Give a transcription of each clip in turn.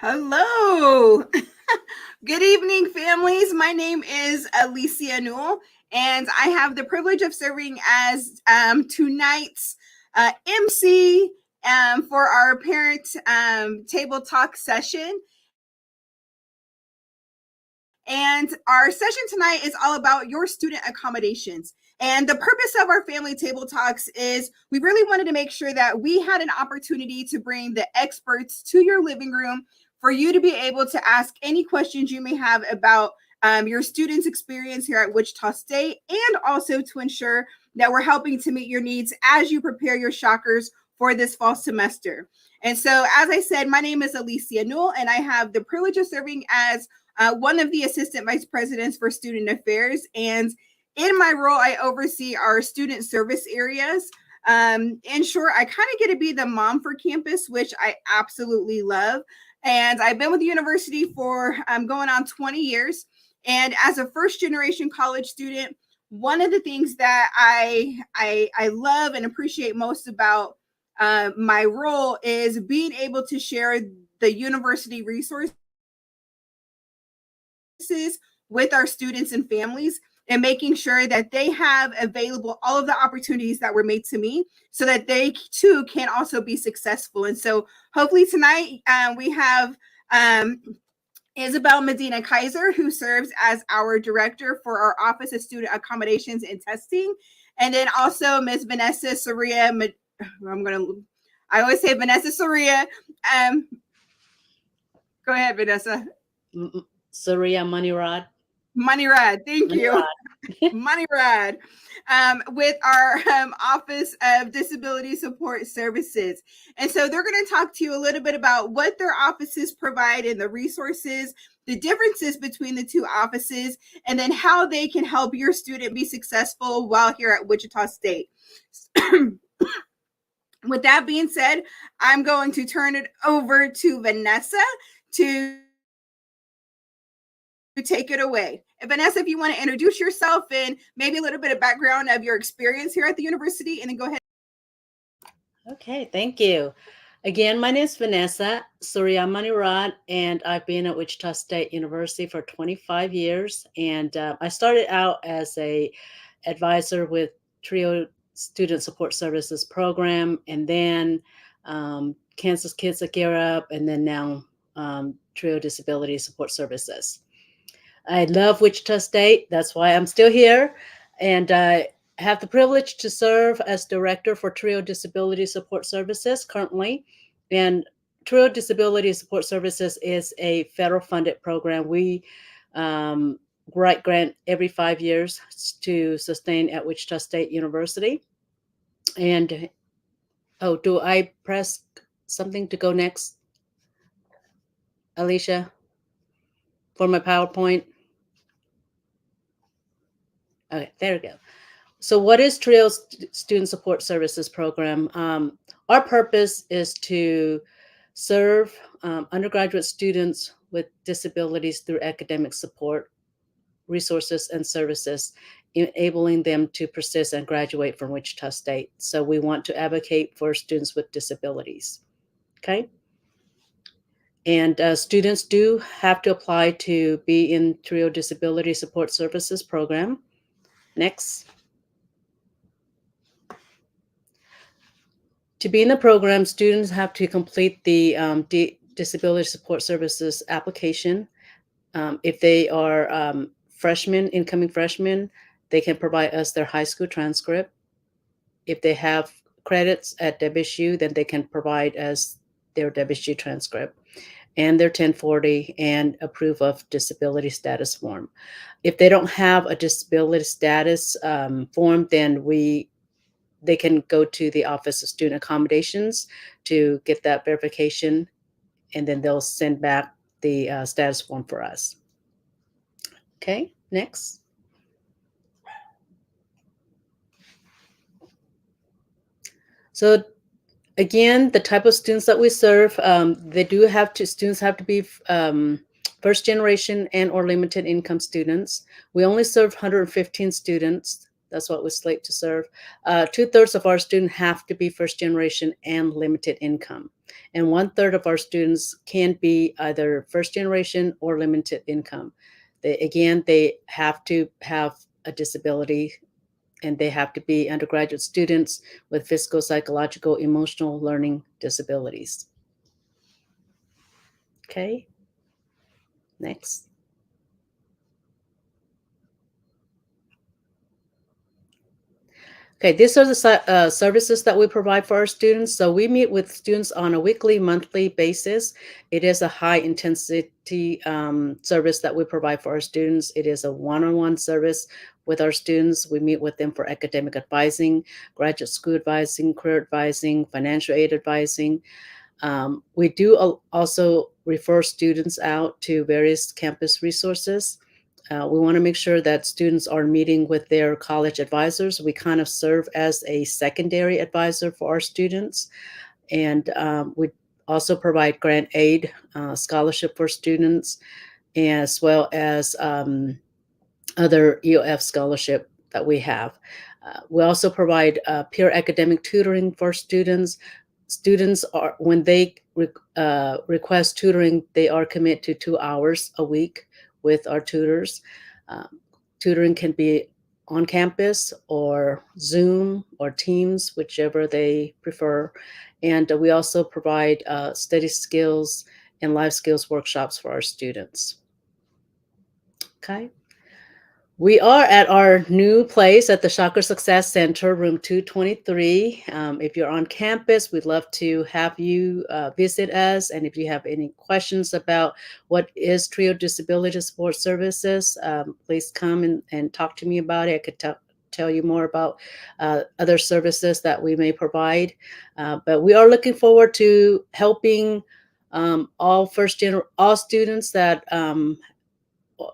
Hello. Good evening, families. My name is Alicia Newell, and I have the privilege of serving as tonight's MC for our parent table talk session. And our session tonight is all about your student accommodations. And the purpose of our family table talks is we really wanted to make sure that we had an opportunity to bring the experts to your living room for you to be able to ask any questions you may have about your students' experience here at Wichita State, and also to ensure that we're helping to meet your needs as you prepare your shockers for this fall semester. And so, as I said, my name is Alicia Newell, and I have the privilege of serving as one of the assistant vice presidents for student affairs. And in my role, I oversee our student service areas. In short, I kind of get to be the mom for campus, which I absolutely love. And I've been with the university for going on 20 years. And as a first generation college student, one of the things that I love and appreciate most about my role is being able to share the university resources with our students and families, and making sure that they have available all of the opportunities that were made to me so that they too can also be successful. And so hopefully tonight we have Isabel Medina Kaiser, who serves as our director for our Office of Student Accommodations and Testing. And then also Ms. Vanessa Soria. I always say Vanessa Soria. Go ahead, Vanessa. Soria Money-Rod. Money-Rod, thank you. Money-Rod, with our Office of Disability Support Services. And so they're going to talk to you a little bit about what their offices provide and the resources, the differences between the two offices, and then how they can help your student be successful while here at Wichita State. With that being said, I'm going to turn it over to Vanessa to take it away. And Vanessa, if you want to introduce yourself and maybe a little bit of background of your experience here at the university, and then go ahead. Okay, thank you. Again, my name is Vanessa Soria Money-Rod, and I've been at Wichita State University for 25 years. And I started out as a advisor with TRIO Student Support Services program, and then Kansas Kids That Gear Up, and then now TRIO Disability Support Services. I love Wichita State. That's why I'm still here. And I have the privilege to serve as director for TRIO Disability Support Services currently. And TRIO Disability Support Services is a federal funded program. We write grant every 5 years to sustain at Wichita State University. And, do I press something to go next, Alicia, for my PowerPoint? Okay, there we go. So what is TRIO's Student Support Services program? Our purpose is to serve undergraduate students with disabilities through academic support, resources, and services, enabling them to persist and graduate from Wichita State. So we want to advocate for students with disabilities, okay? And students do have to apply to be in TRIO Disability Support Services program. Next. To be in the program, students have to complete the Disability Support Services application. If they are freshmen, incoming freshmen, they can provide us their high school transcript. If they have credits at WSU, then they can provide us their WSU transcript and their 1040 and a proof of disability status form. If they don't have a disability status form, then they can go to the Office of Student Accommodations to get that verification, and then they'll send back the status form for us. Okay, next. So again, the type of students that we serve, students have to be first generation and or limited income students. We only serve 115 students That's what we slate to serve. 2/3 of our students have to be first generation and limited income. And 1/3 of our students can be either first generation or limited income. They have to have a disability, and they have to be undergraduate students with physical, psychological, emotional learning disabilities. Okay, next. Okay, these are the services that we provide for our students. So we meet with students on a weekly, monthly basis. It is a high intensity service that we provide for our students. It is a one-on-one service with our students. We meet with them for academic advising, graduate school advising, career advising, financial aid advising. We do also refer students out to various campus resources. We want to make sure that students are meeting with their college advisors. We kind of serve as a secondary advisor for our students. And we also provide grant aid, scholarship for students, as well as other EOF scholarship that we have. We also provide peer academic tutoring for students. Students are, when they request tutoring, they are committed to 2 hours a week with our tutors. Tutoring can be on campus or Zoom or Teams, whichever they prefer. And we also provide study skills and life skills workshops for our students. Okay. We are at our new place at the Chakra Success Center, room 223. If you're on campus, we'd love to have you visit us. And if you have any questions about what is Trio Disability Support Services, please come and talk to me about it. I could tell you more about other services that we may provide. But we are looking forward to helping all students that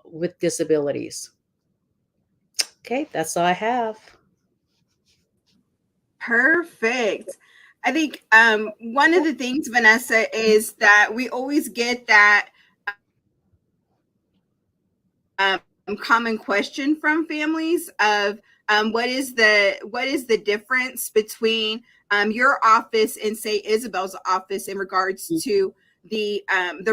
with disabilities. Okay, that's all I have. Perfect. I think one of the things, Vanessa, is that we always get that common question from families of what is the difference between your office and say Isabel's office in regards to the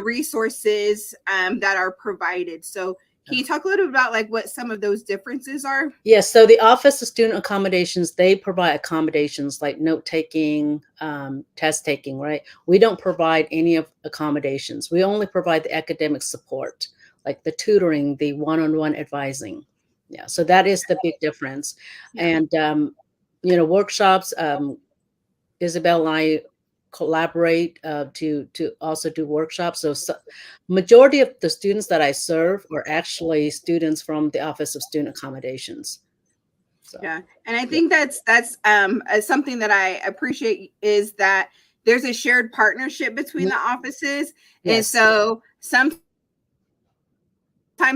resources that are provided. So can you talk a little bit about like what some of those differences are? Yes, so the Office of Student Accommodations, they provide accommodations like note taking, test taking, right? We don't provide any of accommodations. We only provide the academic support, like the tutoring, the one-on-one advising. Yeah, so that is the big difference. Yeah. And workshops, Isabel and I collaborate to also do workshops. So majority of the students that I serve are actually students from the Office of Student Accommodations. So, yeah, and I think that's something that I appreciate is that there's a shared partnership between the offices, yes. And so sometimes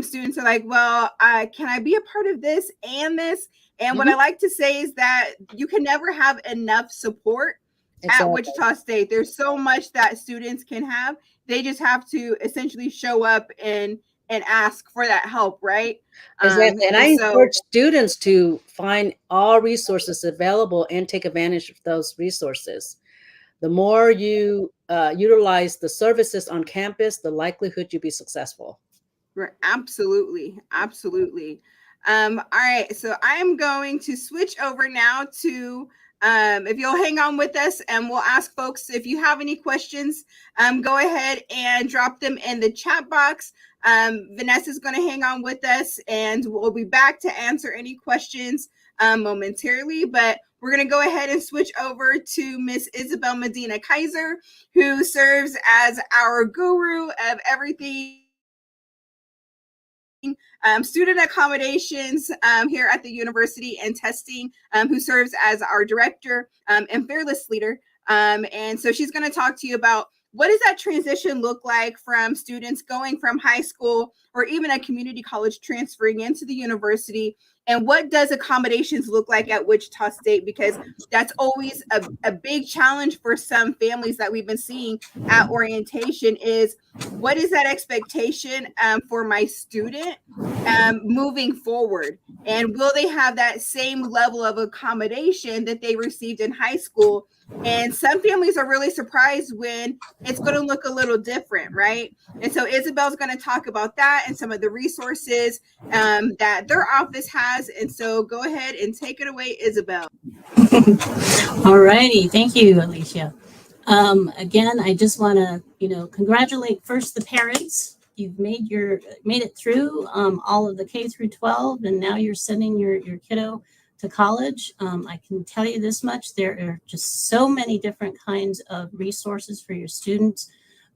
students are like, well, can I be a part of this and this? And what I like to say is that you can never have enough support at Wichita State. There's so much that students can have. They just have to essentially show up and ask for that help, right? Exactly. And I encourage students to find all resources available and take advantage of those resources. The more you utilize the services on campus, the likelihood you'll be successful. Absolutely. Absolutely. All right. So I am going to switch over now to if you'll hang on with us and we'll ask folks if you have any questions, go ahead and drop them in the chat box. Vanessa's going to hang on with us and we'll be back to answer any questions momentarily. But we're going to go ahead and switch over to Miss Isabel Medina Kaiser, who serves as our guru of everything student accommodations here at the university and testing, who serves as our director and fearless leader. And so she's going to talk to you about what does that transition look like from students going from high school or even a community college transferring into the university, And what does accommodations look like at Wichita State? Because that's always a big challenge for some families that we've been seeing at orientation is, what is that expectation for my student moving forward? And will they have that same level of accommodation that they received in high school? And some families are really surprised when it's going to look a little different, right? And so Isabel's going to talk about that and some of the resources that their office has. And so go ahead and take it away, Isabel. All righty. Thank you, Alicia. Again, I just want to, congratulate first the parents. You've made it through all of the K through 12, and now you're sending your kiddo to college. I can tell you this much: there are just so many different kinds of resources for your students.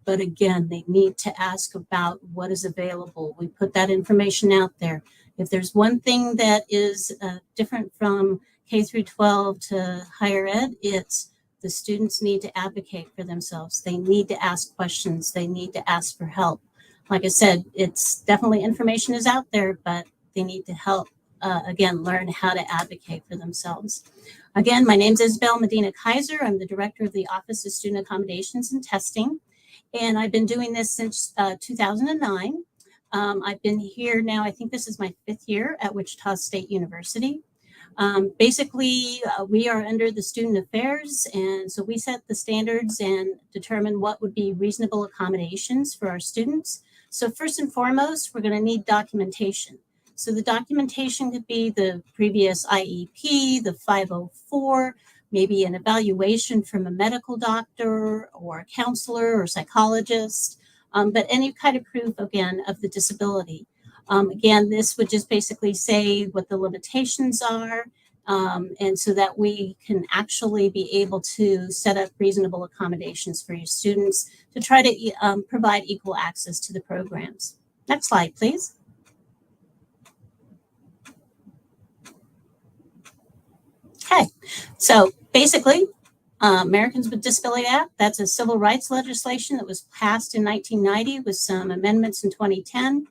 But again, they need to ask about what is available. We put that information out there. If there's one thing that is different from K through 12 to higher ed, it's the students need to advocate for themselves. They need to ask questions. They need to ask for help. Like I said, it's definitely information is out there, but they need to help, again, learn how to advocate for themselves. Again, my name is Isabel Medina Kaiser. I'm the director of the Office of Student Accommodations and Testing. And I've been doing this since 2009. I've been here now, I think this is my 5th year at Wichita State University. Basically, we are under the student affairs, and so we set the standards and determine what would be reasonable accommodations for our students. So first and foremost, we're going to need documentation. So the documentation could be the previous IEP, the 504, maybe an evaluation from a medical doctor or a counselor or psychologist, but any kind of proof, again, of the disability. Again, this would just basically say what the limitations are, and so that we can actually be able to set up reasonable accommodations for your students to try to provide equal access to the programs. Next slide, please. Okay, so basically, Americans with Disability Act, that's a civil rights legislation that was passed in 1990 with some amendments in 2010.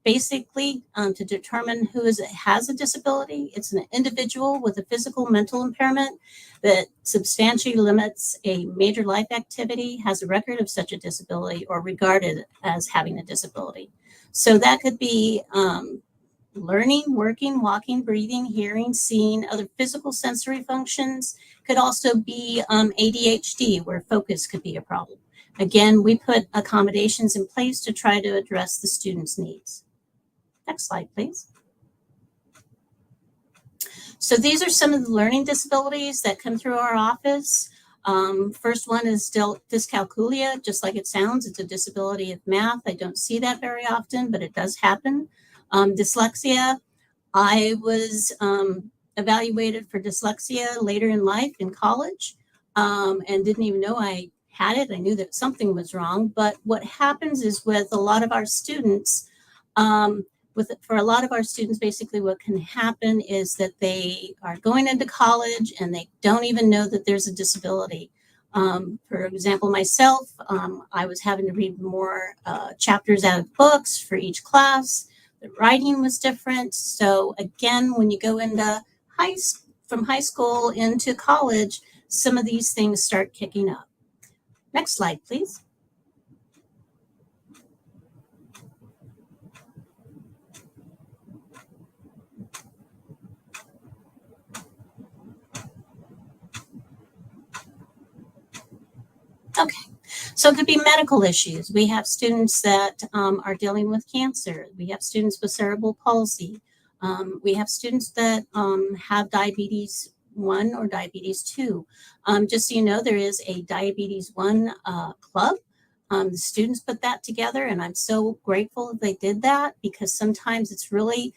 Basically, to determine who has a disability, it's an individual with a physical mental impairment that substantially limits a major life activity, has a record of such a disability, or regarded as having a disability. So that could be learning, working, walking, breathing, hearing, seeing, other physical sensory functions. Could also be ADHD, where focus could be a problem. Again, we put accommodations in place to try to address the students' needs. Next slide, please. So these are some of the learning disabilities that come through our office. First one is dyscalculia, just like it sounds. It's a disability of math. I don't see that very often, but it does happen. Dyslexia, I was evaluated for dyslexia later in life in college and didn't even know I had it. I knew that something was wrong, but what happens is with a lot of our students, for a lot of our students, basically what can happen is that they are going into college and they don't even know that there's a disability. For example, myself, I was having to read more chapters out of books for each class. The writing was different. So again, when you go into from high school into college, some of these things start kicking up. Next slide, please. Okay, so it could be medical issues. We have students that are dealing with cancer. We have students with cerebral palsy. We have students that have diabetes 1 or diabetes 2. Just so you know, there is a diabetes 1 club. The students put that together, and I'm so grateful that they did that, because sometimes it's really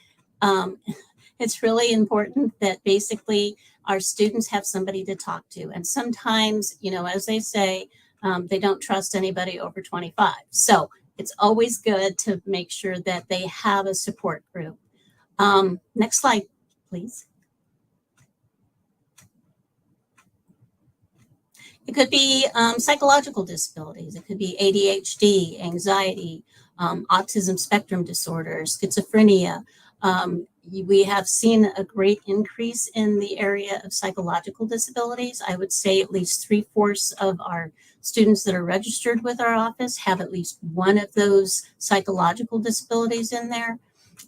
important that basically our students have somebody to talk to. And sometimes, as they say, they don't trust anybody over 25. So it's always good to make sure that they have a support group. Next slide, please. It could be psychological disabilities. It could be ADHD, anxiety, autism spectrum disorder, schizophrenia. We have seen a great increase in the area of psychological disabilities. I would say at least 3/4 of our students that are registered with our office have at least one of those psychological disabilities in there.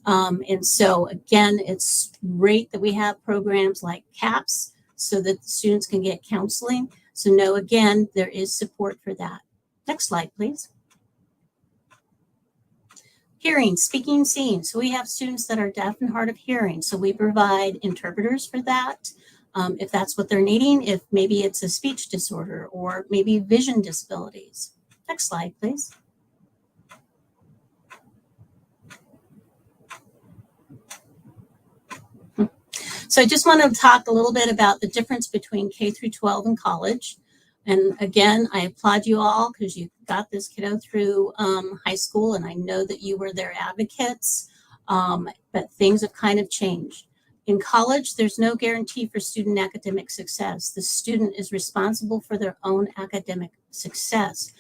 And so again, it's great that we have programs like CAPS so that the students can get counseling. So no, again, there is support for that. Next slide, please. Hearing, speaking, seeing. So we have students that are deaf and hard of hearing. So we provide interpreters for that. If that's what they're needing, if maybe it's a speech disorder or maybe vision disabilities. Next slide, please. So I just want to talk a little bit about the difference between K through 12 and college. And again, I applaud you all because you got this kiddo through high school, and I know that you were their advocates, but things have kind of changed. In college, there's no guarantee for student academic success. The student is responsible for their own academic success.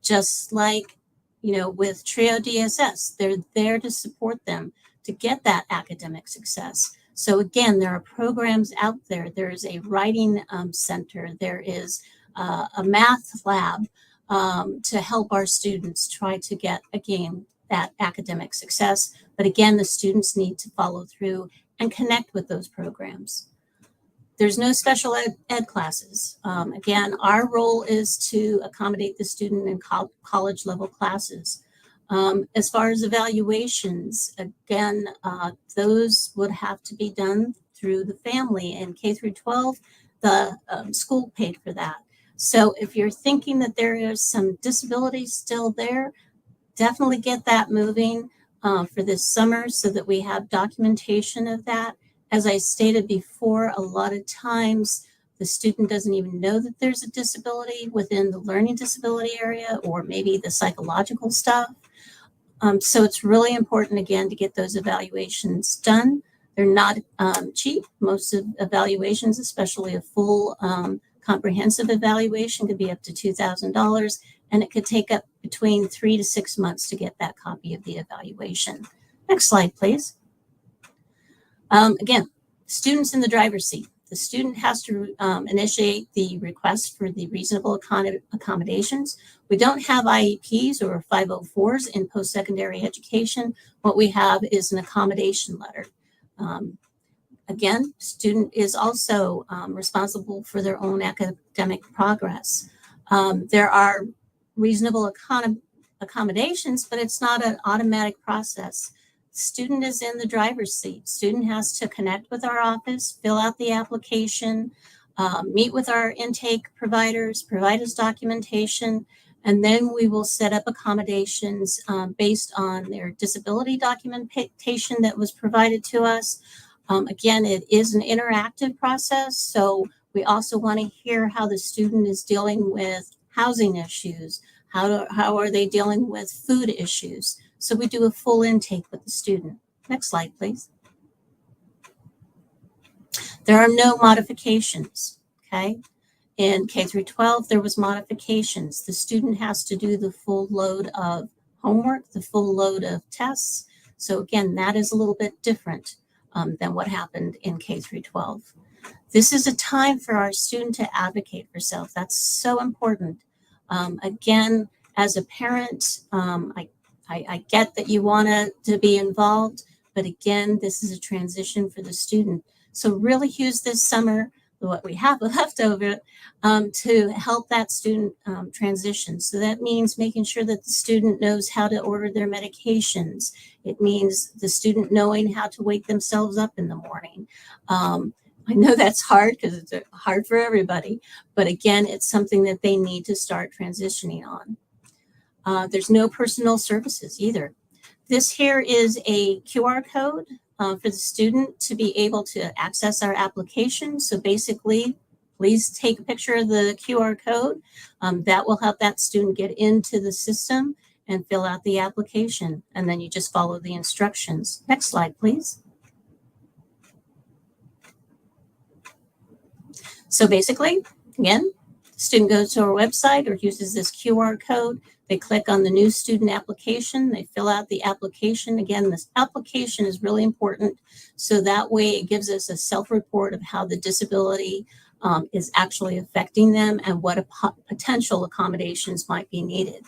Just like, with TRIO DSS, they're there to support them to get that academic success. So again, there are programs out there. There is a writing center. There is a math lab to help our students try to get, again, that academic success. But again, the students need to follow through and connect with those programs. There's no special ed classes. Again, our role is to accommodate the student in college level classes. As far as evaluations, again, those would have to be done through the family, and K through 12, the school paid for that. So if you're thinking that there is some disability still there, definitely get that moving for this summer so that we have documentation of that. As I stated before, a lot of times the student doesn't even know that there's a disability within the learning disability area or maybe the psychological stuff. So it's really important, again, to get those evaluations done. They're not cheap. Most of evaluations, especially a full comprehensive evaluation, could be up to $2,000, and it could take up between 3 to 6 months to get that copy of the evaluation. Next slide, please. Again, students in the driver's seat. The student has to initiate the request for the reasonable accommodations. We don't have IEPs or 504s in post-secondary education. What we have is an accommodation letter. Again, student is also responsible for their own academic progress. There are reasonable accommodations, but it's not an automatic process. Student is in the driver's seat. Student has to connect with our office, fill out the application, meet with our intake providers, provide us documentation, and then we will set up accommodations based on their disability documentation that was provided to us. Again, it is an interactive process, so we also want to hear how the student is dealing with housing issues. How are they dealing with food issues? So we do a full intake with the student. Next slide, please. There are no modifications, okay? In K through 12, there was modifications. The student has to do the full load of homework, the full load of tests. So again, that is a little bit different than what happened in K through 12. This is a time for our student to advocate for self. That's so important. Again, as a parent, I get that you want to be involved, but again, this is a transition for the student. So really use this summer, what we have left over, to help that student transition. So that means making sure that the student knows how to order their medications. It means the student knowing how to wake themselves up in the morning. I know that's hard because it's hard for everybody, but again, it's something that they need to start transitioning on. There's no personal services either. This here is a QR code for the student to be able to access our application. So basically, please take a picture of the QR code. That will help that student get into the system and fill out the application. And then you just follow the instructions. Next slide, please. So basically, again, Student goes to our website or uses this QR code. They click on the new student application. They fill out the application. Again, this application is really important. So that way it gives us a self-report of how the disability is actually affecting them and what potential accommodations might be needed.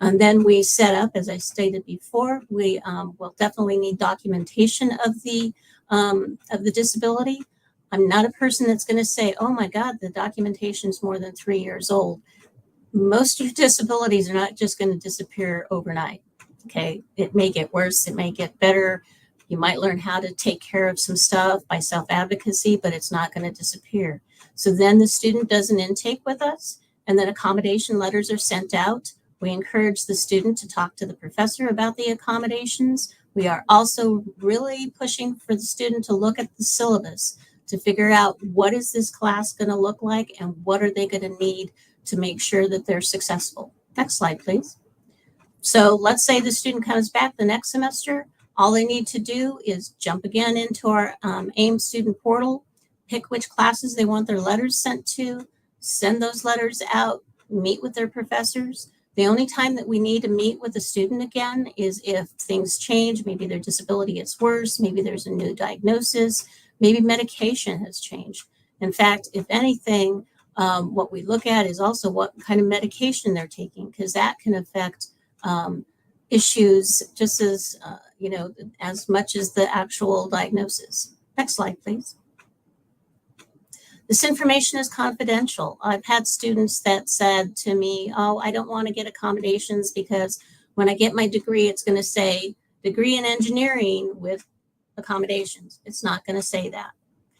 And then we set up, as I stated before, we will definitely need documentation of the disability. I'm not a person that's going to say, oh my God, the documentation is more than 3 years old. Most of your disabilities are not just going to disappear overnight. Okay, it may get worse, it may get better. You might learn how to take care of some stuff by self-advocacy, but it's not going to disappear. So then the student does an intake with us, and then accommodation letters are sent out. We encourage the student to talk to the professor about the accommodations. We are also really pushing for the student to look at the syllabus to figure out what is this class going to look like and what are they going to need to make sure that they're successful. Next slide, please. So let's say the student comes back the next semester. All they need to do is jump again into our AIM student portal, pick which classes they want their letters sent to, send those letters out, meet with their professors. The only time that we need to meet with a student again is if things change, maybe their disability gets worse, maybe there's a new diagnosis, maybe medication has changed. In fact, if anything, what we look at is also what kind of medication they're taking, because that can affect issues just as, as much as the actual diagnosis. Next slide, please. This information is confidential. I've had students that said to me, oh, I don't want to get accommodations because when I get my degree, it's going to say degree in engineering with accommodations. It's not going to say that,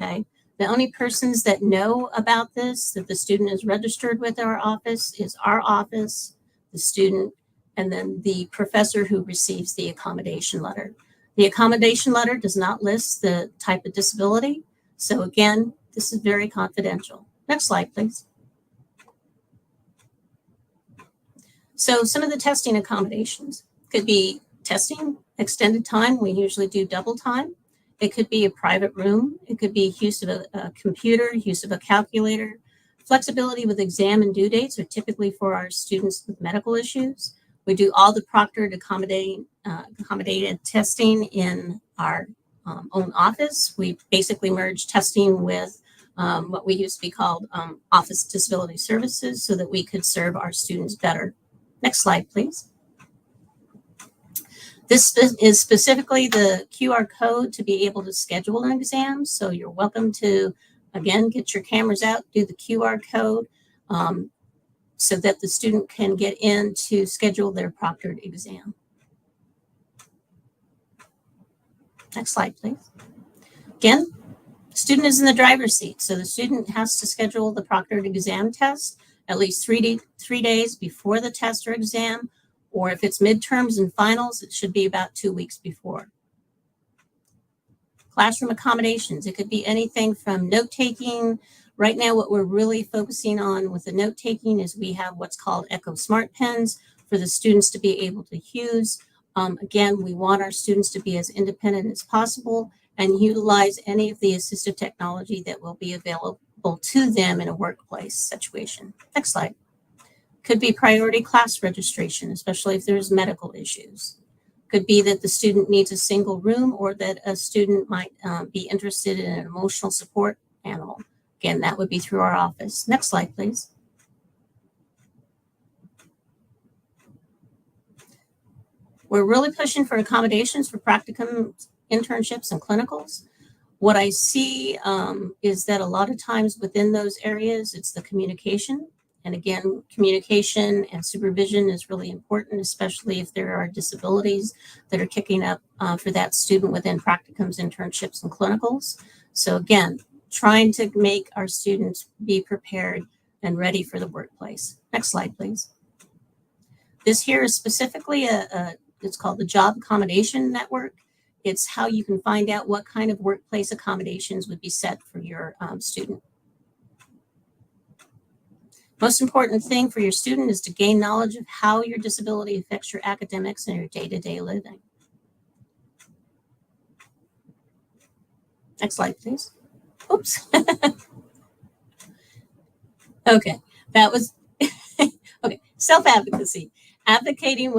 okay? The only persons that know about this, that the student is registered with our office, is our office, the student, and then the professor who receives the accommodation letter. The accommodation letter does not list the type of disability. So again, this is very confidential. Next slide, please. So some of the testing accommodations could be testing, extended time. We usually do double time. It could be a private room. It could be use of a computer, use of a calculator. Flexibility with exam and due dates are typically for our students with medical issues. We do all the proctored accommodated testing in our own office. We basically merge testing with what we used to be called Office Disability Services so that we could serve our students better. Next slide, please. This is specifically the QR code to be able to schedule an exam. So you're welcome to, again, get your cameras out, do the QR code so that the student can get in to schedule their proctored exam. Next slide, please. Again, student is in the driver's seat. So the student has to schedule the proctored exam test at least 3 days before the test or exam, or if it's midterms and finals, it should be about 2 weeks before. Classroom accommodations, it could be anything from note-taking. Right now, what we're really focusing on with the note-taking is we have what's called Echo Smart Pens for the students to be able to use. Again, we want our students to be as independent as possible and utilize any of the assistive technology that will be available to them in a workplace situation. Next slide. Could be priority class registration, especially if there's medical issues. Could be that the student needs a single room or that a student might be interested in an emotional support animal. Again, that would be through our office. Next slide, please. We're really pushing for accommodations for practicums, internships, and clinicals. What I see is that a lot of times within those areas, it's the communication. And again, communication and supervision is really important, especially if there are disabilities that are kicking up for that student within practicums, internships, and clinicals. So again, trying to make our students be prepared and ready for the workplace. Next slide, please. This here is specifically it's called the Job Accommodation Network. It's how you can find out what kind of workplace accommodations would be set for your student. Most important thing for your student is to gain knowledge of how your disability affects your academics and your day-to-day living. Next slide, please. Oops. Okay. That was okay. Self-advocacy. Advocating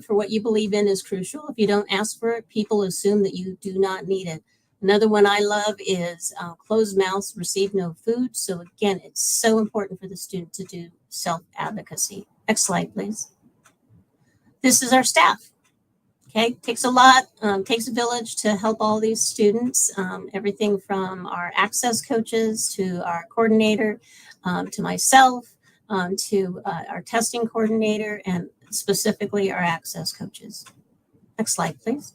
for what you believe in is crucial. If you don't ask for it, people assume that you do not need it. Another one I love is closed mouths receive no food. So again, it's so important for the student to do self-advocacy. Next slide, please. This is our staff. Okay, takes a lot, takes a village to help all these students. Everything from our access coaches to our coordinator, to myself, to our testing coordinator, and specifically our access coaches. Next slide, please.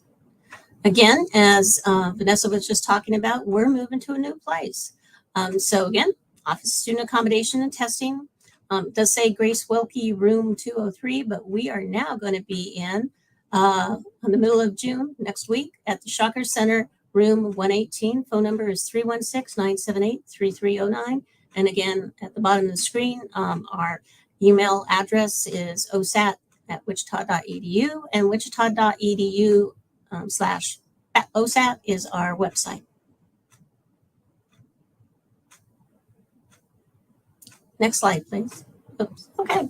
Again, as Vanessa was just talking about, we're moving to a new place. So again, Office of Student Accommodation and Testing. It does say Grace Wilkie, room 203, but we are now going to be in the middle of June next week at the Shocker Center, room 118. Phone number is 316-978-3309. And again, at the bottom of the screen, our email address is osat@wichita.edu, and wichita.edu /OSAT is our website. Next slide, please. Oops. Okay.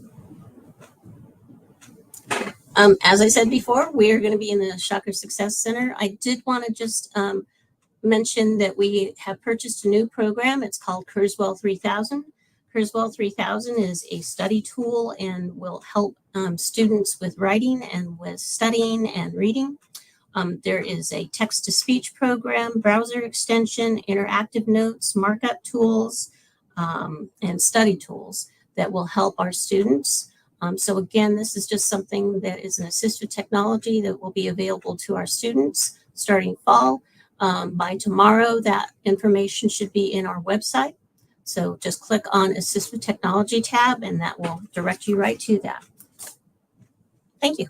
As I said before, we're going to be in the Shocker Success Center. I did want to just mention that we have purchased a new program. It's called Kurzweil 3000. Kurzweil 3000 is a study tool and will help students with writing and with studying and reading. There is a text-to-speech program, browser extension, interactive notes, markup tools, and study tools that will help our students. So again, this is just something that is an assistive technology that will be available to our students starting fall. By tomorrow, that information should be in our website. So just click on Assistive Technology tab, and that will direct you right to that. Thank you.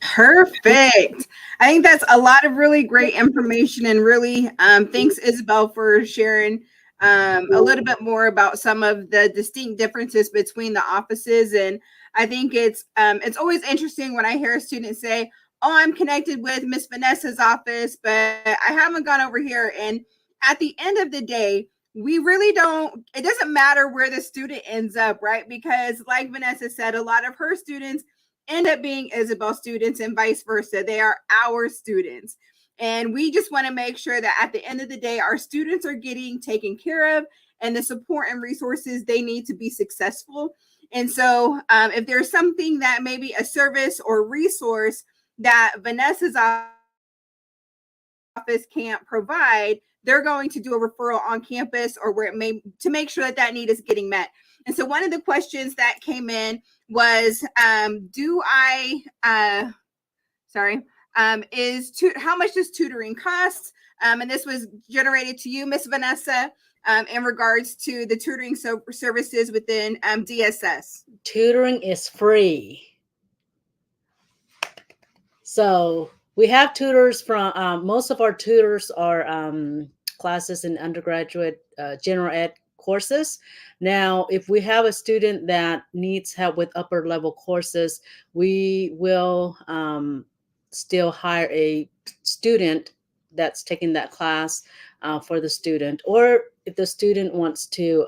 Perfect. I think that's a lot of really great information, and really thanks, Isabel, for sharing a little bit more about some of the distinct differences between the offices. And I think it's always interesting when I hear a student say, oh, I'm connected with Miss Vanessa's office, but I haven't gone over here. And at the end of the day, we really don't, it doesn't matter where the student ends up, right? Because like Vanessa said, a lot of her students end up being Isabel students and vice versa. They are our students. And we just want to make sure that at the end of the day, our students are getting taken care of and the support and resources they need to be successful. And so if there's something that maybe a service or resource that Vanessa's office can't provide, they're going to do a referral on campus or where it may, to make sure that that need is getting met. And so one of the questions that came in was, how much does tutoring cost? And this was generated to you, Miss Vanessa, in regards to the tutoring services within DSS. Tutoring is free. So we have tutors from, most of our tutors are classes in undergraduate general ed courses. Now, if we have a student that needs help with upper level courses, we will still hire a student that's taking that class for the student. Or if the student wants to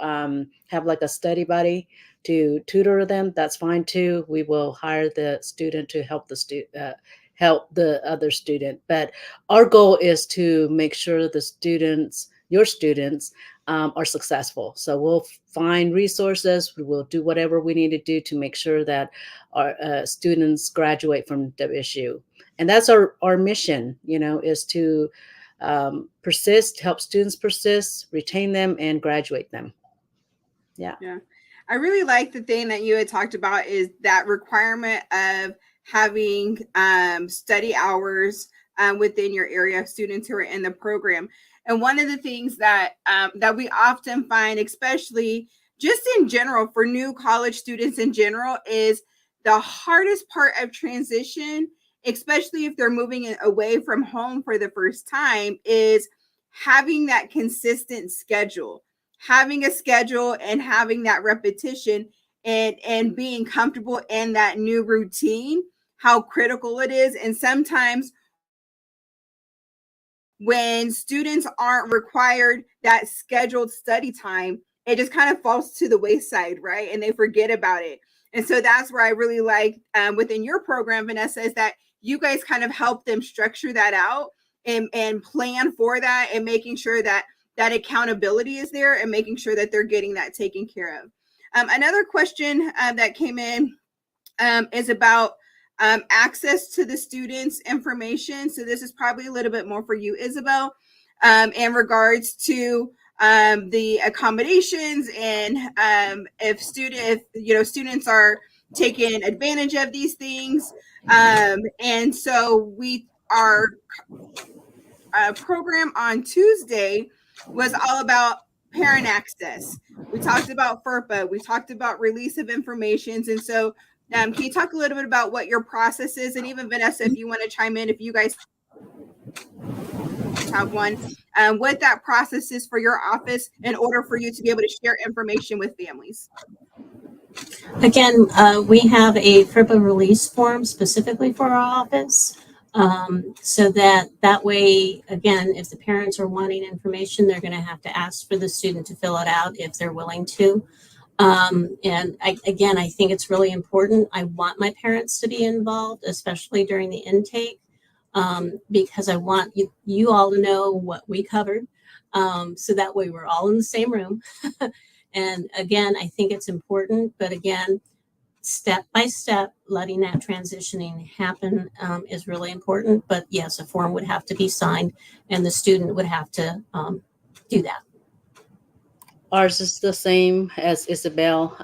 have like a study buddy to tutor them, that's fine too. We will hire the student to help the help the other student. But our goal is to make sure the students, your students, are successful. So we'll find resources. We will do whatever we need to do to make sure that our students graduate from WSU. And that's our mission, is to persist, help students persist, retain them, and graduate them. Yeah. I really like the thing that you had talked about is that requirement of having study hours within your area of students who are in the program. And one of the things that we often find, especially just in general for new college students in general, is the hardest part of transition, especially if they're moving away from home for the first time, is having that consistent schedule, having a schedule and having that repetition and being comfortable in that new routine, how critical it is. And sometimes when students aren't required that scheduled study time, it just kind of falls to the wayside, right? And they forget about it. And so that's where I really like within your program, Vanessa, is that you guys kind of help them structure that out and plan for that, and making sure that that accountability is there, and making sure that they're getting that taken care of. Another question that came in is about access to the students' information. So this is probably a little bit more for you, Isabel, in regards to the accommodations, and if students are taking advantage of these things. And so our program on Tuesday was all about parent access. We talked about FERPA. We talked about release of informations. And so can you talk a little bit about what your process is? And even Vanessa, if you want to chime in, if you guys have one, what that process is for your office in order for you to be able to share information with families. Again, we have a FERPA release form specifically for our office. So that way, again, if the parents are wanting information, they're going to have to ask for the student to fill it out if they're willing to. And I think it's really important. I want my parents to be involved, especially during the intake, because I want you all to know what we covered. So that way we're all in the same room. And again, I think it's important, but again, step by step, letting that transitioning happen is really important. But yes, a form would have to be signed, and the student would have to do that. Ours is the same as Isabel.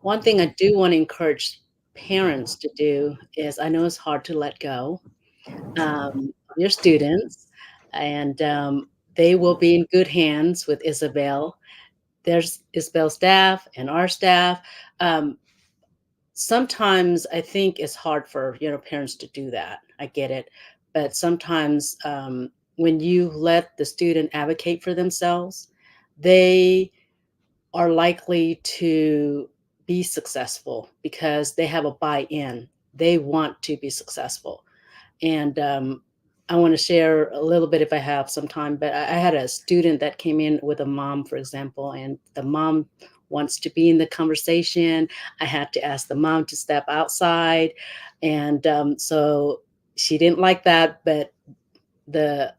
One thing I do want to encourage parents to do is, I know it's hard to let go of your students, and they will be in good hands with Isabel. There's Isabel's staff and our staff. Sometimes I think it's hard for parents to do that. I get it, but sometimes when you let the student advocate for themselves, they are likely to be successful because they have a buy-in. They want to be successful. And I want to share a little bit if I have some time, but I had a student that came in with a mom, for example, and the mom wants to be in the conversation. I had to ask the mom to step outside. And so she didn't like that, but the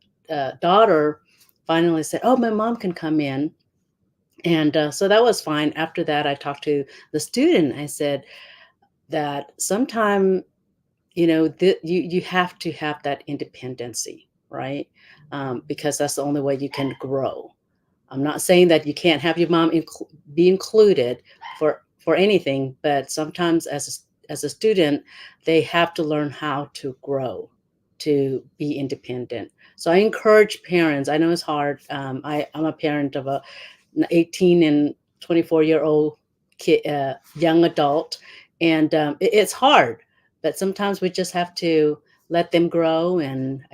daughter finally said, "Oh, my mom can come in." And so that was fine. After that, I talked to the student. I said that sometime, you have to have that independency, right? Because that's the only way you can grow. I'm not saying that you can't have your mom be included for anything, but sometimes as a student, they have to learn how to grow, to be independent. So I encourage parents. I know it's hard. I'm a parent of a 18 and 24-year-old kid, young adult, and it's hard. But sometimes we just have to let them grow and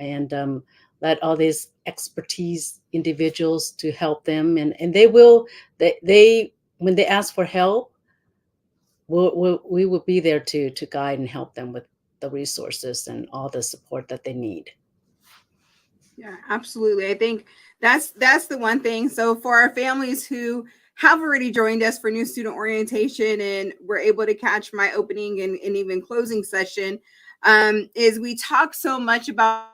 let all these expertise individuals to help them, and they will. They when they ask for help, we will be there to guide and help them with the resources and all the support that they need. Yeah, absolutely. I think that's the one thing. So for our families who have already joined us for new student orientation and were able to catch my opening and even closing session, is we talk so much about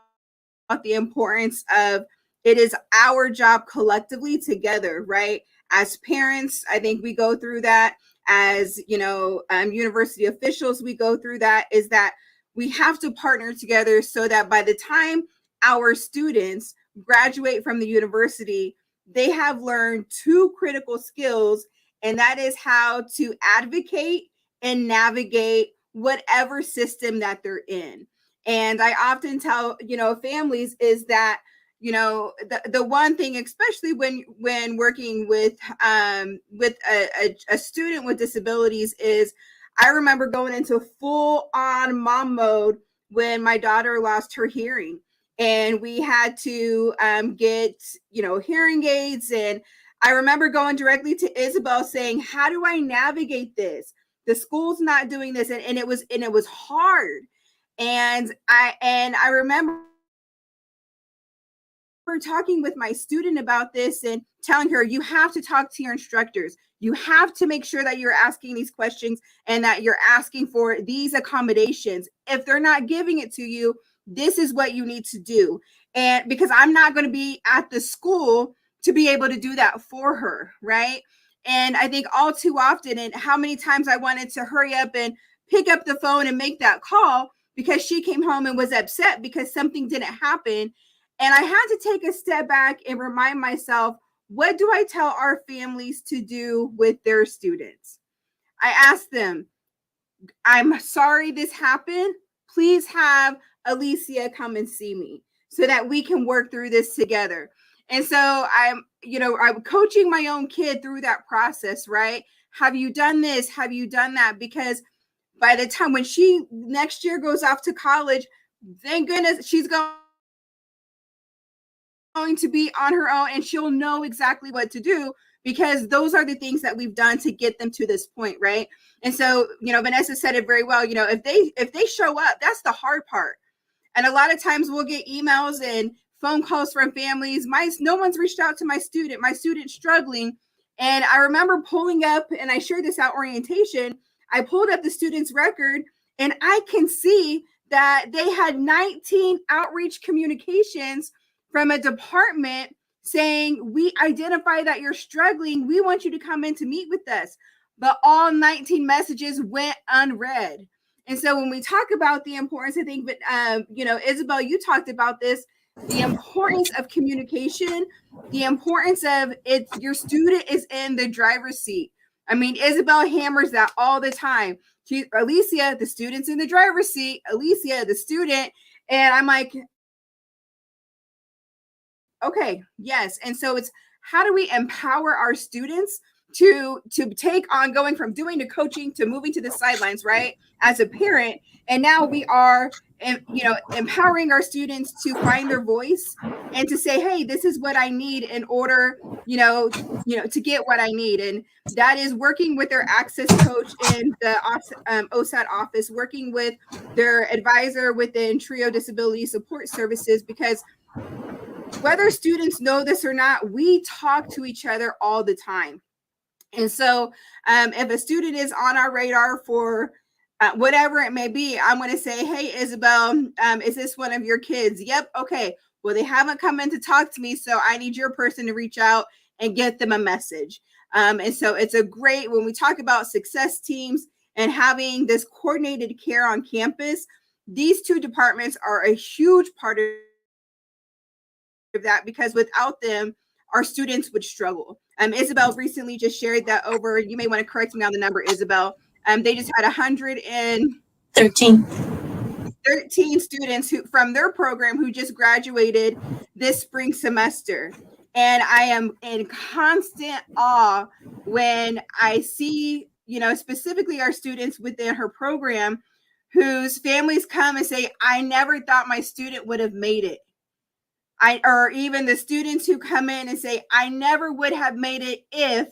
the importance of it is our job collectively together, right? As parents, I think we go through that. As university officials, we go through that. Is that we have to partner together so that by the time our students graduate from the university, they have learned two critical skills, and that is how to advocate and navigate whatever system that they're in. And I often tell, families is that, the one thing, especially when working with a student with disabilities, is I remember going into full on mom mode when my daughter lost her hearing, and we had to get hearing aids. And I remember going directly to Isabel saying, how do I navigate this? The school's not doing this. And it was hard. And I remember talking with my student about this and telling her, you have to talk to your instructors. You have to make sure that you're asking these questions and that you're asking for these accommodations. If they're not giving it to you, this is what you need to do. And because I'm not going to be at the school to be able to do that for her, right? And I think all too often, and how many times I wanted to hurry up and pick up the phone and make that call because she came home and was upset because something didn't happen. And I had to take a step back and remind myself, what do I tell our families to do with their students? I asked them, I'm sorry this happened. Please have Alicia come and see me so that we can work through this together. And so I'm coaching my own kid through that process, right? Have you done this? Have you done that? Because by the time when she next year goes off to college, thank goodness she's going to be on her own and she'll know exactly what to do, because those are the things that we've done to get them to this point, right? And so, Vanessa said it very well. If they show up, that's the hard part. And a lot of times we'll get emails and phone calls from families. No one's reached out to my student's struggling. And I remember pulling up, and I shared this at orientation, I pulled up the student's record and I can see that they had 19 outreach communications from a department saying, we identify that you're struggling. We want you to come in to meet with us. But all 19 messages went unread. And so when we talk about the importance, I think, Isabel, you talked about this, the importance of communication, the importance of your student is in the driver's seat. I mean, Isabel hammers that all the time. Alicia, the student's in the driver's seat. Alicia, the student. And I'm like, okay, yes. And so it's, how do we empower our students to take on going from doing to coaching to moving to the sidelines, right? As a parent. And now we are, empowering our students to find their voice and to say, hey, this is what I need in order, to get what I need. And that is working with their access coach in the OSAT office, working with their advisor within TRIO Disability Support Services, because whether students know this or not, we talk to each other all the time. And so if a student is on our radar for whatever it may be, I'm going to say, hey, Isabel, is this one of your kids? Yep. Okay. Well, they haven't come in to talk to me, so I need your person to reach out and get them a message. And so it's a great, when we talk about success teams and having this coordinated care on campus, these two departments are a huge part of that, because without them, our students would struggle. Isabel recently just shared that over, you may want to correct me on the number, Isabel. They just had 113 students from their program who just graduated this spring semester. And I am in constant awe when I see, specifically our students within her program whose families come and say, I never thought my student would have made it. Or even the students who come in and say, I never would have made it if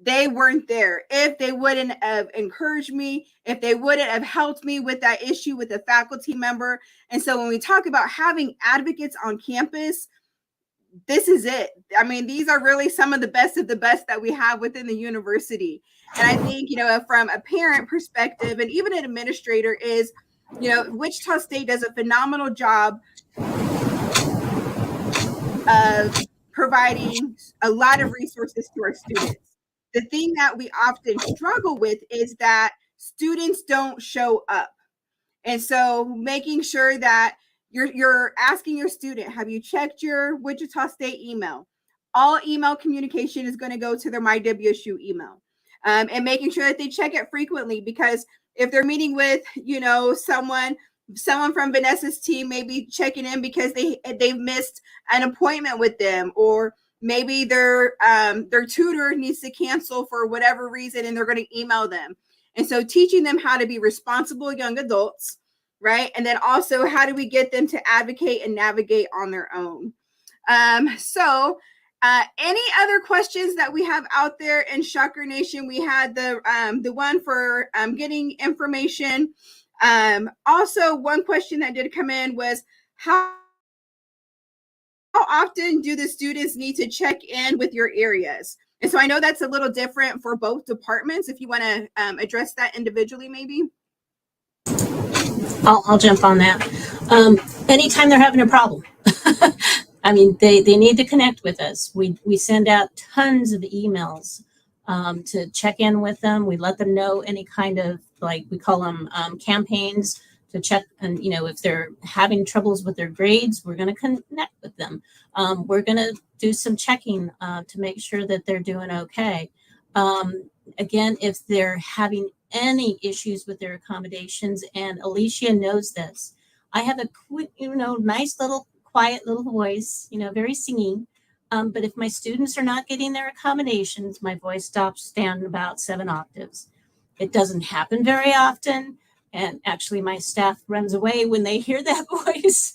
they weren't there, if they wouldn't have encouraged me, if they wouldn't have helped me with that issue with a faculty member. And so when we talk about having advocates on campus, this is it. I mean, these are really some of the best that we have within the university. And I think, from a parent perspective and even an administrator is, Wichita State does a phenomenal job of providing a lot of resources to our students. The thing that we often struggle with is that students don't show up. And so making sure that you're asking your student, have you checked your Wichita State email? All email communication is going to go to their MyWSU email. And making sure that they check it frequently, because if they're meeting with, someone from Vanessa's team may be checking in because they've missed an appointment with them, or maybe their tutor needs to cancel for whatever reason and they're going to email them. And so teaching them how to be responsible young adults, right? And then also, how do we get them to advocate and navigate on their own? Any other questions that we have out there in Shocker Nation? We had the one for getting information. Also, one question that did come in was, how often do the students need to check in with your areas? And so I know that's a little different for both departments. If you want to address that individually, maybe. I'll jump on that. Anytime they're having a problem. I mean, they need to connect with us. We send out tons of emails to check in with them. We let them know any kind of, like, we call them campaigns to check. And, if they're having troubles with their grades, we're going to connect with them. We're going to do some checking to make sure that they're doing okay. Again, if they're having any issues with their accommodations, and Alicia knows this, I have a quick, nice little quiet little voice, very singing. But if my students are not getting their accommodations, my voice stops down about 7 octaves. It doesn't happen very often. And actually, my staff runs away when they hear that voice.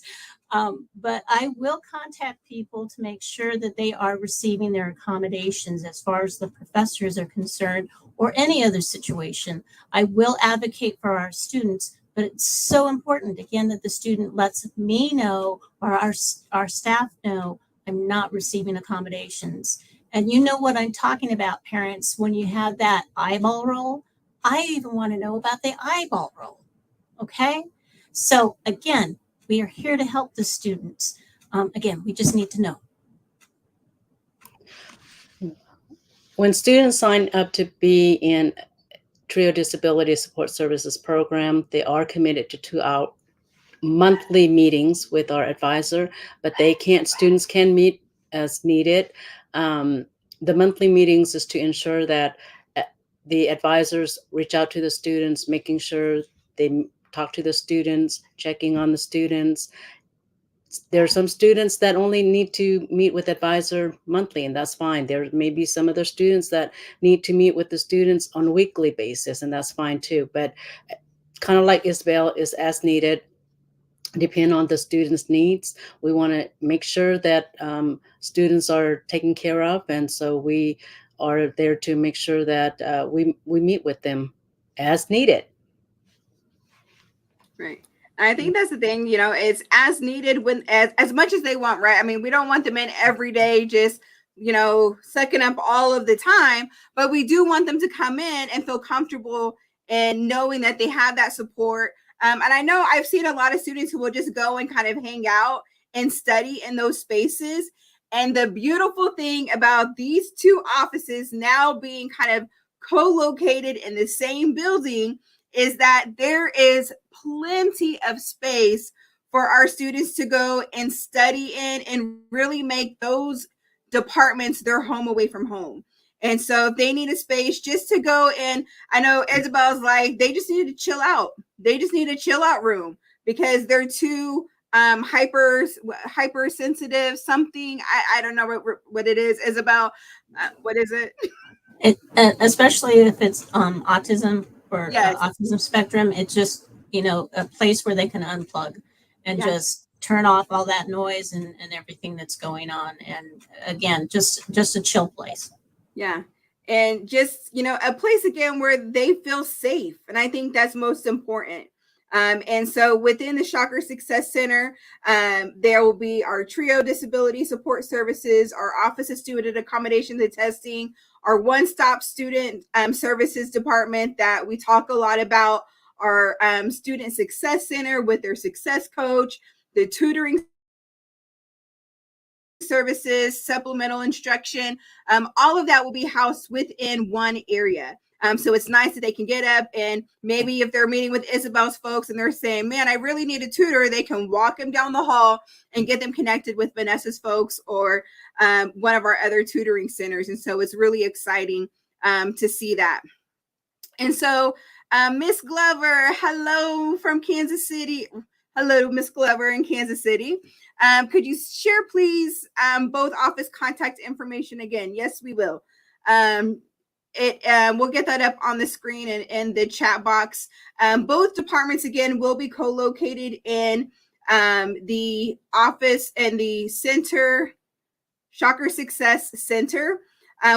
But I will contact people to make sure that they are receiving their accommodations as far as the professors are concerned, or any other situation. I will advocate for our students, but it's so important, again, that the student lets me know, or our staff know, I'm not receiving accommodations. And you know what I'm talking about, parents, when you have that eyeball roll. I even want to know about the eyeball roll. Okay? So again, we are here to help the students. Again, we just need to know. When students sign up to be in TRIO Disability Support Services program, they are committed to 2 hour monthly meetings with our advisor, but students can meet as needed. The monthly meetings is to ensure that the advisors reach out to the students, making sure they talk to the students, checking on the students. There are some students that only need to meet with advisor monthly, and that's fine. There may be some other students that need to meet with the students on a weekly basis, and that's fine too. But kind of like Isabel, is as needed, depend on the students' needs. We want to make sure that students are taken care of, and so we are there to make sure that we meet with them as needed. Right. I think that's the thing, it's as needed, when as much as they want, right? I mean, we don't want them in every day, just, sucking up all of the time, but we do want them to come in and feel comfortable and knowing that they have that support. And I know I've seen a lot of students who will just go and kind of hang out and study in those spaces. And the beautiful thing about these two offices now being kind of co-located in the same building is that there is plenty of space for our students to go and study in and really make those departments their home away from home. And so if they need a space just to go in, I know Isabel's like, they just need to chill out. They just need a chill out room because they're too hypersensitive, something. I don't know what it is. Isabel, what is it? Especially if it's autism or Yes. autism spectrum, it's just, a place where they can unplug and Yes. just turn off all that noise and everything that's going on. And again, just a chill place. Yeah. And just, a place again where they feel safe. And I think that's most important. And so within the Shocker Success Center, there will be our TRIO Disability Support Services, our Office of Student Accommodations and Testing, our one-stop student services department that we talk a lot about, our Student Success Center with their success coach, the tutoring services, supplemental instruction, all of that will be housed within one area. So it's nice that they can get up and maybe if they're meeting with Isabel's folks and they're saying, man, I really need a tutor, they can walk them down the hall and get them connected with Vanessa's folks or one of our other tutoring centers. And so it's really exciting to see that. And so Miss Glover, hello from Kansas City. Hello, Miss Glover in Kansas City. Could you share, please, both office contact information again? Yes, we will. We'll get that up on the screen and in the chat box. Both departments, again, will be co-located in the office and the center, Shocker Success Center,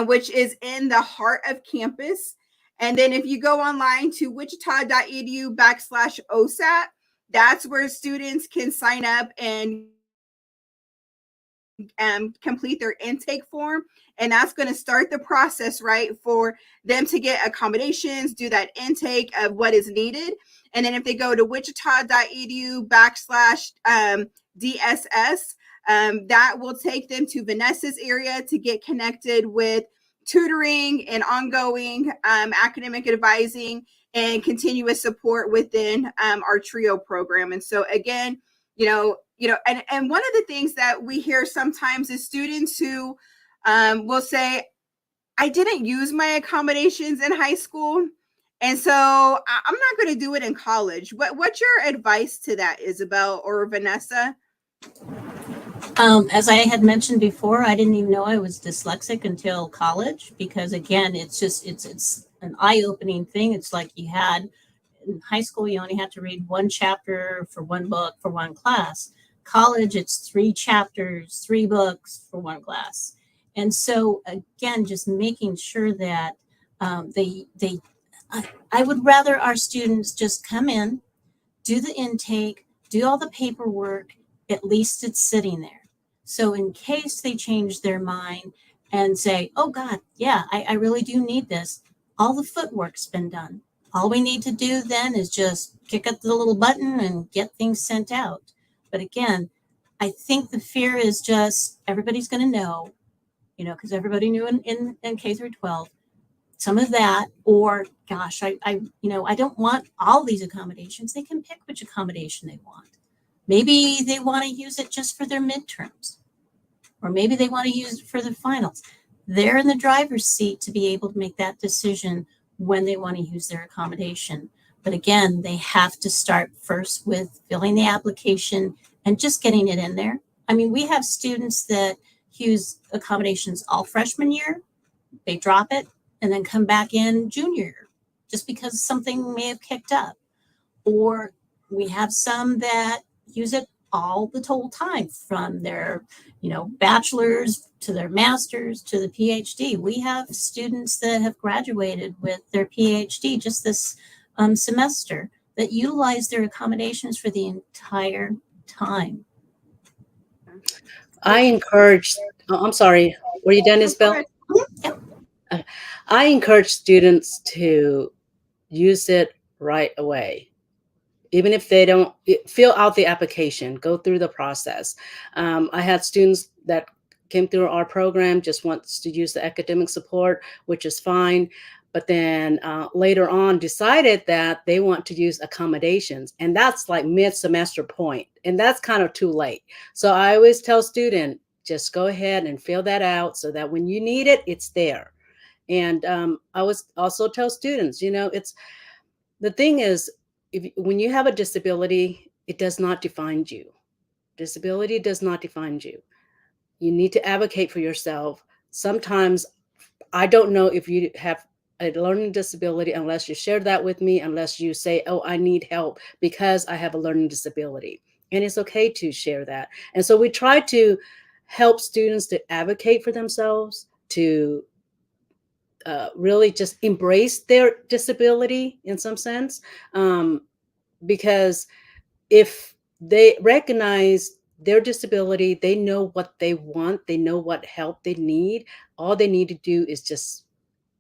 which is in the heart of campus. And then if you go online to wichita.edu/OSAT, that's where students can sign up and complete their intake form. And that's going to start the process, right, for them to get accommodations, do that intake of what is needed. And then if they go to wichita.edu/DSS, that will take them to Vanessa's area to get connected with tutoring and ongoing academic advising and continuous support within our TRIO program. And so again, and one of the things that we hear sometimes is students who will say, I didn't use my accommodations in high school, and so I'm not going to do it in college. What's your advice to that, Isabel or Vanessa? As I had mentioned before, I didn't even know I was dyslexic until college, because again, it's an eye-opening thing. It's like you had in high school, you only had to read one chapter for one book for one class. College, it's 3 chapters, 3 books for one class. And so again, just making sure that I would rather our students just come in, do the intake, do all the paperwork, at least it's sitting there. So in case they change their mind and say, oh God, yeah, I really do need this, all the footwork's been done. All we need to do then is just kick up the little button and get things sent out. But again, I think the fear is just everybody's going to know, because everybody knew in K through 12, some of that, or gosh, I don't want all these accommodations. They can pick which accommodation they want. Maybe they want to use it just for their midterms, or maybe they want to use it for the finals. They're in the driver's seat to be able to make that decision when they want to use their accommodation. But again, they have to start first with filling the application and just getting it in there. I mean, we have students that use accommodations all freshman year, they drop it, and then come back in junior year just because something may have kicked up. Or we have some that use it all the whole time, from their bachelor's to their master's to the PhD. We have students that have graduated with their PhD just this semester that utilize their accommodations for the entire time. I encourage, I'm sorry, were you done, Isabel? I encourage students to use it right away. Even if they don't fill out the application, go through the process. I had students that came through our program, just wants to use the academic support, which is fine. But then later on decided that they want to use accommodations. And that's like mid-semester point. And that's kind of too late. So I always tell students, just go ahead and fill that out so that when you need it, it's there. And I was also tell students, it's the thing is, when you have a disability, it does not define you. Disability does not define you. You need to advocate for yourself. Sometimes I don't know if you have a learning disability unless you share that with me, unless you say, oh, I need help because I have a learning disability. And it's okay to share that. And so we try to help students to advocate for themselves, to really just embrace their disability in some sense. Because if they recognize their disability, they know what they want, they know what help they need. All they need to do is just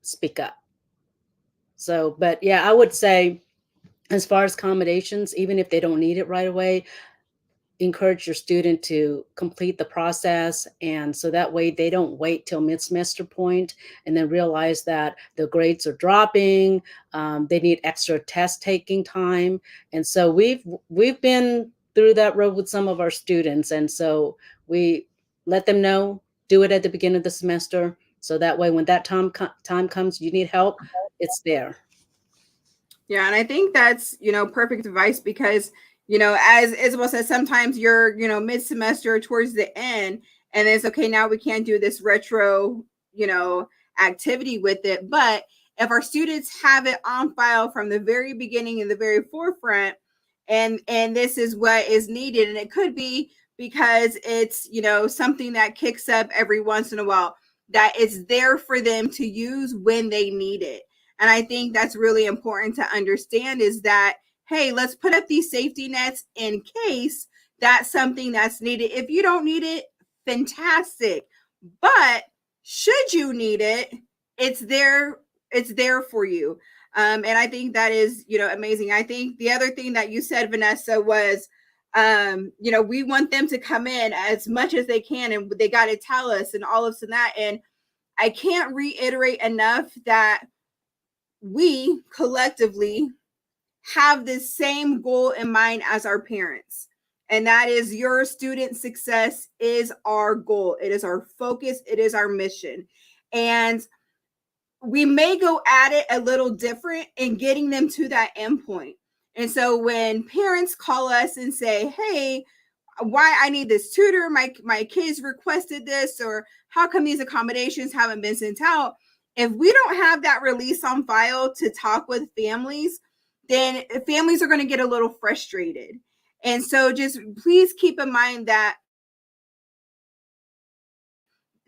speak up. So, but yeah, I would say as far as accommodations, even if they don't need it right away, encourage your student to complete the process. And so that way they don't wait till mid-semester point and then realize that the grades are dropping. They need extra test taking time. And so we've been through that road with some of our students. And so we let them know, do it at the beginning of the semester. So that way, when that time comes, you need help, it's there. Yeah. And I think that's, perfect advice because as Isabel said, sometimes you're, mid-semester towards the end and it's okay, now we can't do this retro, activity with it. But if our students have it on file from the very beginning and the very forefront, and this is what is needed, and it could be because it's, something that kicks up every once in a while, that it's there for them to use when they need it. And I think that's really important to understand is that, hey, let's put up these safety nets in case that's something that's needed. If you don't need it, fantastic. But should you need it, it's there for you. And I think that is, amazing. I think the other thing that you said, Vanessa, was, we want them to come in as much as they can, and they got to tell us and all of that. And I can't reiterate enough that we collectively have this same goal in mind as our parents. And that is, your student success is our goal. It is our focus. It is our mission. And we may go at it a little different in getting them to that end point. And so when parents call us and say, hey, why I need this tutor, my kids requested this, or how come these accommodations haven't been sent out? If we don't have that release on file to talk with families, then families are going to get a little frustrated. And so just please keep in mind that,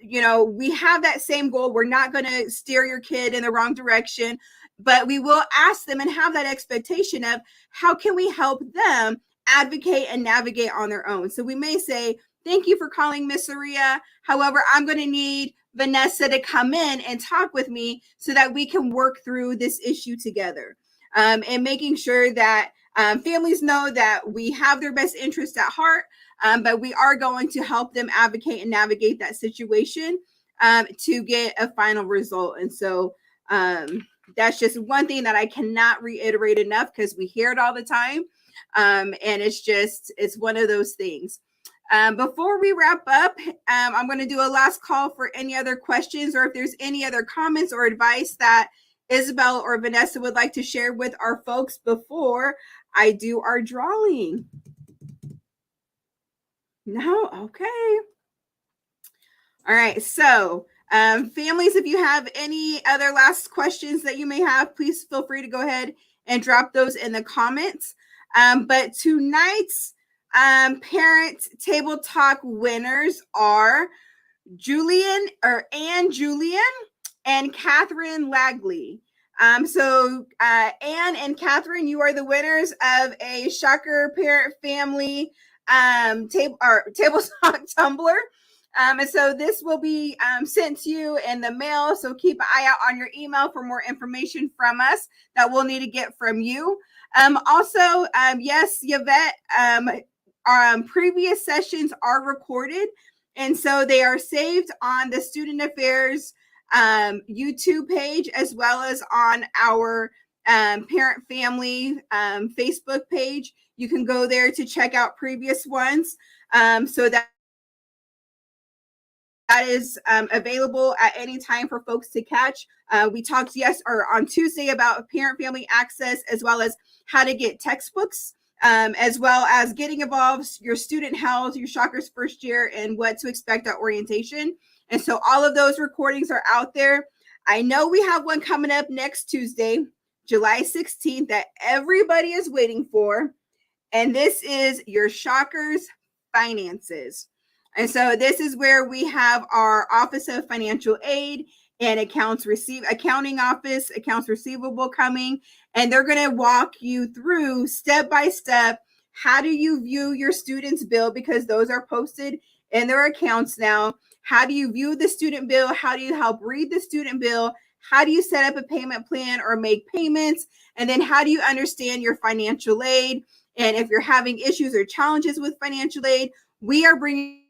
we have that same goal. We're not going to steer your kid in the wrong direction, but we will ask them and have that expectation of how can we help them advocate and navigate on their own. So we may say, thank you for calling, Miss Maria. However, I'm going to need Vanessa to come in and talk with me so that we can work through this issue together. And making sure that families know that we have their best interest at heart, but we are going to help them advocate and navigate that situation to get a final result. And so that's just one thing that I cannot reiterate enough, because we hear it all the time. And it's one of those things. Before we wrap up, I'm going to do a last call for any other questions, or if there's any other comments or advice that Isabel or Vanessa would like to share with our folks before I do our drawing. No? Okay. All right. So families, if you have any other last questions that you may have, please feel free to go ahead and drop those in the comments. But tonight's parent table talk winners are Ann Julian and Catherine Lagley. So Ann and Catherine, you are the winners of a Shocker Parent Family table talk tumbler. And so this will be sent to you in the mail. So keep an eye out on your email for more information from us that we'll need to get from you. Also, yes, Yvette, previous sessions are recorded. And so they are saved on the Student Affairs YouTube page, as well as on our Parent Family Facebook page. You can go there to check out previous ones. So that is available at any time for folks to catch. We talked on Tuesday about parent family access, as well as how to get textbooks, as well as getting involved, your student health, your Shockers first year, and what to expect at orientation. And so all of those recordings are out there. I know we have one coming up next Tuesday, July 16th, that everybody is waiting for. And this is your Shockers finances. And so this is where we have our Office of Financial Aid and accounts receivable coming. And they're going to walk you through step by step. How do you view your student's bill? Because those are posted in their accounts now. How do you view the student bill? How do you help read the student bill? How do you set up a payment plan or make payments? And then how do you understand your financial aid? And if you're having issues or challenges with financial aid, we are bringing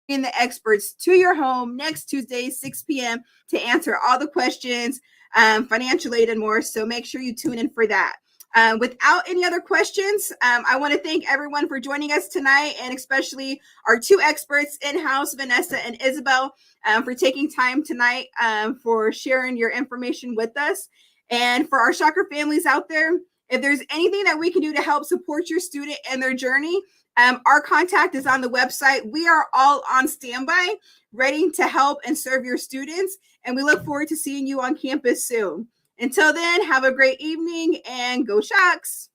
the experts to your home next Tuesday, 6 p.m. to answer all the questions, financial aid and more. So make sure you tune in for that. Without any other questions, I want to thank everyone for joining us tonight, and especially our two experts in-house, Vanessa and Isabel, for taking time tonight for sharing your information with us. And for our Shocker families out there, if there's anything that we can do to help support your student and their journey, our contact is on the website. We are all on standby, ready to help and serve your students. And we look forward to seeing you on campus soon. Until then, have a great evening and go Shocks.